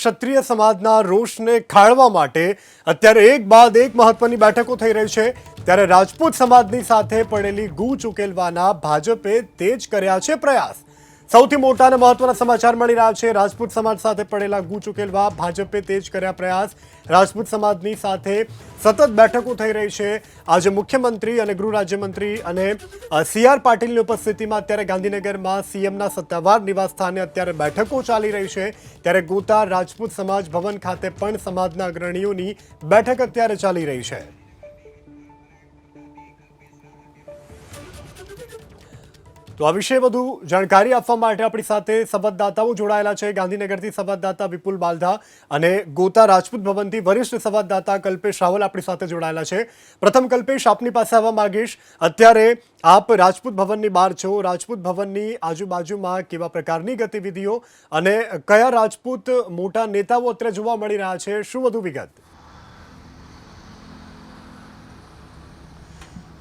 ક્ષત્રિય સમાજના રોષને ખાળવા માટે અત્યારે એક બાદ એક મહત્વની બેઠકો થઈ રહી છે। ત્યારે રાજપૂત સમાજની સાથે પડેલી ગૂંચ ઉકેલવાના ભાજપે તેજ કર્યા છે પ્રયાસ। સૌથી મોટા અને મહત્વના સમાચાર મળી રહ્યા છે। રાજપૂત સમાજ સાથે પડેલા ગૂંચ ઉકેલવા ભાજપે તેજ કર્યા પ્રયાસ। રાજપૂત સમાજની સાથે સતત બેઠકો થઈ રહી છે। આજે મુખ્યમંત્રી અને ગૃહ રાજ્યમંત્રી અને સીઆર પાટીલની ઉપસ્થિતિમાં અત્યારે ગાંધીનગરમાં સીએમના સત્તાવાર નિવાસસ્થાને અત્યારે બેઠકો ચાલી રહી છે। ત્યારે ગોતા રાજપૂત સમાજ ભવન ખાતે પણ સમાજના અગ્રણીઓની બેઠક અત્યારે ચાલી રહી છે। તો આ વિશે વધુ જાણકારી આપવા માટે આપણી સાથે સંવાદદાતાઓ જોડાયેલા છે। ગાંધીનગરથી સંવાદદાતા વિપુલ બાલધા અને ગોતા રાજપૂત ભવનથી વરિષ્ઠ સંવાદદાતા કલ્પેશ રાવલ આપણી સાથે જોડાયેલા છે। પ્રથમ કલ્પેશ, આપની પાસે આવવા માંગીશ। અત્યારે આપ રાજપૂત ભવનની બહાર છો, રાજપૂત ભવનની આજુબાજુમાં કેવા પ્રકારની ગતિવિધિઓ અને કયા રાજપૂત મોટા નેતાઓ અત્યારે જોવા મળી રહ્યા છે, શું વધુ વિગત?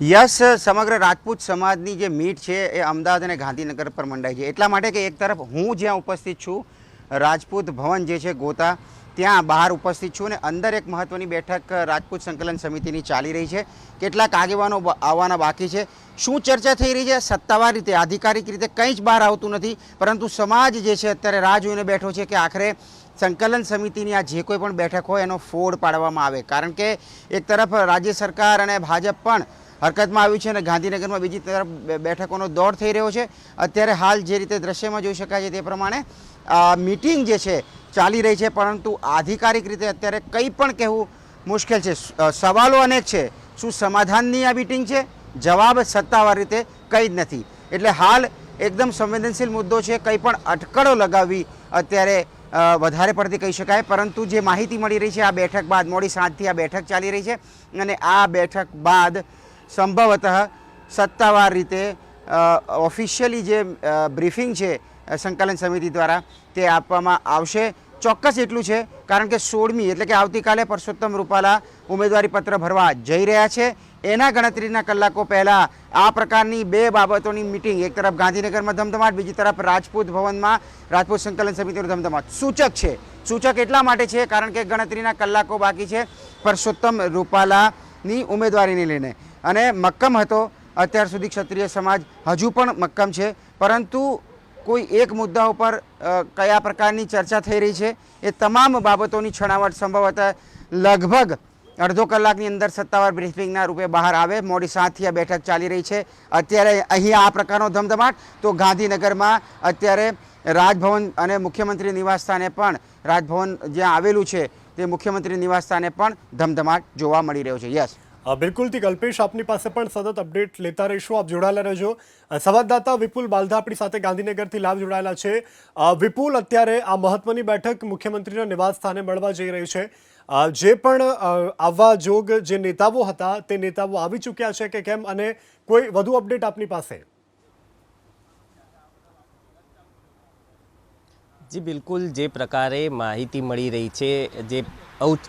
યસ, સમગ્ર રાજપૂત સમાજની જે મીટ છે એ અમદાવાદ અને ગાંધીનગર પર મંડાઈ છે। એટલા માટે કે એક તરફ હું જ્યાં ઉપસ્થિત છું, રાજપૂત ભવન જે છે ગોતા, ત્યાં બહાર ઉપસ્થિત છું અને અંદર એક મહત્ત્વની બેઠક રાજપૂત સંકલન સમિતિની ચાલી રહી છે। કેટલાક આગેવાનો આવવાના બાકી છે। શું ચર્ચા થઈ રહી છે? સત્તાવાર રીતે, આધિકારિક રીતે કંઈ જ બહાર આવતું નથી, પરંતુ સમાજ જે છે અત્યારે રાહ જોઈને બેઠો છે કે આખરે સંકલન સમિતિની આ જે કોઈ પણ બેઠક હોય એનો ફોડ પાડવામાં આવે। કારણ કે એક તરફ રાજ્ય સરકાર અને ભાજપ પણ હરકતમાં આવ્યું છે અને ગાંધીનગરમાં બીજી તરફ બેઠકોનો દોર થઈ રહ્યો છે। અત્યારે હાલ જે રીતે દ્રશ્યમાં જોઈ શકાય છે તે પ્રમાણે મીટિંગ જે છે ચાલી રહી છે, પરંતુ આધિકારિક રીતે અત્યારે કંઈ પણ કહેવું મુશ્કેલ છે। સવાલો અનેક છે। શું સમાધાનની આ મીટિંગ છે? જવાબ સત્તાવાર રીતે કંઈ જ નથી। એટલે હાલ એકદમ સંવેદનશીલ મુદ્દો છે, કંઈ પણ અટકળો લગાવવી અત્યારે વધારે પડતી કહી શકાય। પરંતુ જે માહિતી મળી રહી છે, આ બેઠક બાદ મોડી સાંજથી આ બેઠક ચાલી રહી છે અને આ બેઠક બાદ સંભવતઃ સત્તાવાર રીતે ઓફિશિયલી જે બ્રીફિંગ છે સંકલન સમિતિ દ્વારા તે આપવામાં આવશે। ચોક્કસ એટલું છે, કારણ કે 16મી એટલે કે આવતીકાલે પરસોત્તમ રૂપાલા ઉમેદવારી પત્ર ભરવા જઈ રહ્યા છે। એના ગણતરીના કલાકો પહેલાં આ પ્રકારની બે બાબતોની મિટિંગ, એક તરફ ગાંધીનગરમાં ધમધમાટ, બીજી તરફ રાજપૂત ભવનમાં રાજપૂત સંકલન સમિતિનો ધમધમાટ સૂચક છે। સૂચક એટલા માટે છે કારણ કે ગણતરીના કલાકો બાકી છે પરસોત્તમ રૂપાલાની ઉમેદવારીને લઈને અને મક્કમ હતો અત્યાર સુધી ક્ષત્રિય સમાજ, હજુ પણ મક્કમ છે। પરંતુ કોઈ એક મુદ્દા ઉપર કયા પ્રકારની ચર્ચા થઈ રહી છે એ તમામ બાબતોની છણાવટ સંભવતઃ લગભગ અડધો કલાકની અંદર સત્તાવાર બ્રીફિંગના રૂપે બહાર આવે। મોડી સાંજથી આ બેઠક ચાલી રહી છે। અત્યારે અહીંયા આ પ્રકારનો ધમધમાટ, તો ગાંધીનગરમાં અત્યારે રાજભવન અને મુખ્યમંત્રી નિવાસસ્થાને પણ, રાજભવન જ્યાં આવેલું છે તે મુખ્યમંત્રી નિવાસસ્થાને પણ ધમધમાટ જોવા મળી રહ્યો છે। યસ, બિલકુલથી કલ્પેશ, આપની પાસે પણ સતત અપડેટ લેતા રહીશું, આપ જોડાયેલા રહેજો। સંવાદદાતા વિપુલ બાલધા આપણી સાથે ગાંધીનગરથી લાઈવ જોડાયેલા છે। વિપુલ, અત્યારે આ મહત્વની બેઠક મુખ્યમંત્રીના નિવાસ સ્થાને મળવા જઈ રહી છે। જે પણ આવવા જોગ જે નેતાઓ હતા તે નેતાઓ આવી ચૂક્યા છે કે કેમ, અને કોઈ વધુ અપડેટ આપની પાસે? જી બિલકુલ, જે પ્રકારે માહિતી મળી રહી છે, જે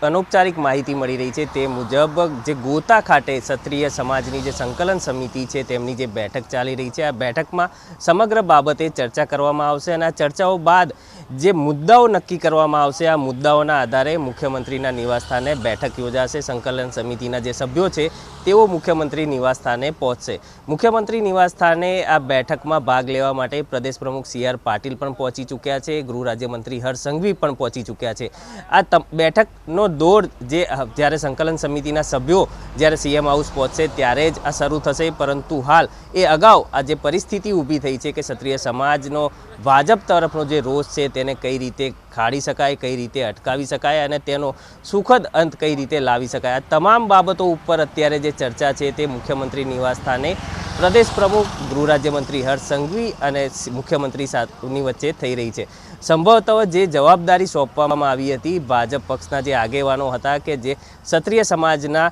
અનૌપચારિક માહિતી મળી રહી છે તે મુજબ જે ગોતા ખાતે ક્ષત્રિય સમાજની જે સંકલન સમિતિ છે તેમની જે બેઠક ચાલી રહી છે, આ બેઠકમાં સમગ્ર બાબતે ચર્ચા કરવામાં આવશે અને આ ચર્ચાઓ બાદ જે મુદ્દાઓ નક્કી કરવામાં આવશે, આ મુદ્દાઓના આધારે મુખ્યમંત્રીના નિવાસસ્થાને બેઠક યોજાશે। સંકલન સમિતિના જે સભ્યો છે તેઓ મુખ્યમંત્રી નિવાસસ્થાને પહોંચશે। મુખ્યમંત્રી નિવાસસ્થાને આ બેઠકમાં ભાગ લેવા માટે પ્રદેશ પ્રમુખ સીઆર પાટીલ પણ પહોંચી ચૂક્યા છે, ગૃહ રાજ્યમંત્રી હર્ષ સંઘવી પણ પહોંચી ચૂક્યા છે। આ બેઠકનો દોર જે જ્યારે સંકલન સમિતિના સભ્યો જ્યારે સીએમ હાઉસ પહોંચશે ત્યારે જ આ શરૂ થશે, પરંતુ હાલ એ અગાઉ આ જે પરિસ્થિતિ ઊભી થઈ છે કે ક્ષત્રિય સમાજનો ભાજપ તરફનો જે રોષ છે તેને કઈ રીતે ખાડી શકાય, કઈ રીતે અટકાવી શકાય અને તેનો સુખદ અંત કઈ રીતે લાવી શકાય, આ તમામ બાબતો ઉપર અત્યારે જે ચર્ચા છે તે મુખ્યમંત્રી નિવાસસ્થાને પ્રદેશ પ્રમુખ, ગૃહ રાજ્યમંત્રી હર્ષ સંઘવી અને મુખ્યમંત્રીની વચ્ચે થઈ રહી છે। સંભવતઃ જે જવાબદારી સોંપવામાં આવી હતી ભાજપ પક્ષના જે આગેવાનો હતા કે જે ક્ષત્રિય સમાજના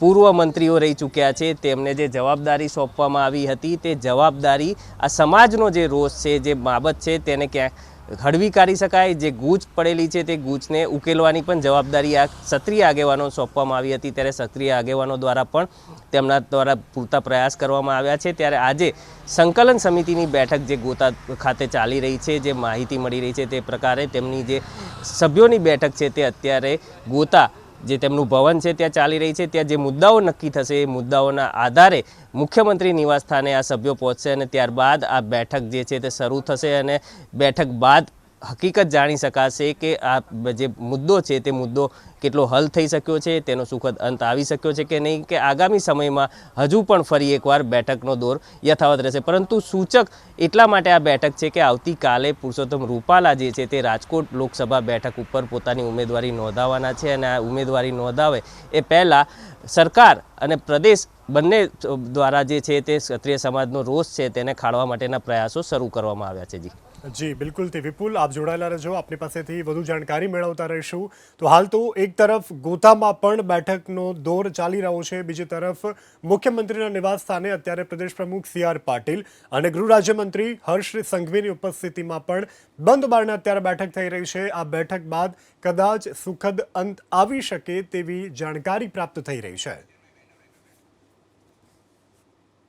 પૂર્વ મંત્રીઓ રહી ચૂક્યા છે, તેમને જે જવાબદારી સોંપવામાં આવી હતી તે જવાબદારી આ સમાજનો જે રોષ છે, જે બાબત છે તેને ક્યાંક હળવી કરી શકાય, જે ગૂંચ પડેલી છે તે ગૂંચને ઉકેલવાની પણ જવાબદારી આ ક્ષત્રિય આગેવાનો સોંપવામાં આવી હતી. ત્યારે ક્ષત્રિય આગેવાનો દ્વારા પણ તેમના દ્વારા પૂરતા પ્રયાસ કરવામાં આવ્યા છે. ત્યારે આજે સંકલન સમિતિની બેઠક જે ગોતા ખાતે ચાલી રહી છે, જે માહિતી મળી રહી છે તે પ્રકારે તેમની જે સભ્યોની બેઠક છે તે અત્યારે ગોતા જે તેમનું ભવન છે ત્યાં ચાલી રહી છે. ત્યાં જે મુદ્દાઓ નક્કી થશે એ મુદ્દાઓના આધારે મુખ્યમંત્રી નિવાસ સ્થાને આ સભ્યો પહોંચશે અને ત્યારબાદ આ બેઠક જે છે તે શરૂ થશે અને બેઠક બાદ હકીકત જાણી શકાશે કે આ જે મુદ્દો છે તે મુદ્દો કેટલો હલ થઈ શક્યો છે, તેનો સુખદ અંત આવી શક્યો છે કે નહીં, કે આગામી સમયમાં હજુ પણ ફરી એકવાર બેઠકનો દોર યથાવત રહેશે. પરંતુ સૂચક એટલા માટે આ બેઠક છે કે આવતીકાલે પુરુષોત્તમ રૂપાલા જે છે તે રાજકોટ લોકસભા બેઠક ઉપર પોતાની ઉમેદવારી નોંધાવવાના છે અને આ ઉમેદવારી નોંધાવે એ પહેલાં સરકાર અને પ્રદેશ બંને દ્વારા જે છે તે ક્ષત્રિય સમાજનો રોષ છે તેને ખાળવા માટેના પ્રયાસો શરૂ કરવામાં આવ્યા છે. જી બિલકુલથી વિપુલ, આપ જોડાયેલા રહેજો, આપની પાસેથી વધુ જાણકારી મેળવતા રહીશું. તો હાલ તો એક તરફ ગોતામાં પણ બેઠકનો દોર ચાલી રહ્યો છે, બીજી તરફ મુખ્યમંત્રીના નિવાસ સ્થાને અત્યારે પ્રદેશ પ્રમુખ CR પાટીલ અને ગૃહ રાજ્યમંત્રી હર્ષ સંઘવીની ઉપસ્થિતિમાં પણ બંધ બારણે અત્યારે બેઠક થઈ રહી છે. આ બેઠક બાદ કદાચ સુખદ અંત આવી શકે તેવી જાણકારી પ્રાપ્ત થઈ રહી છે.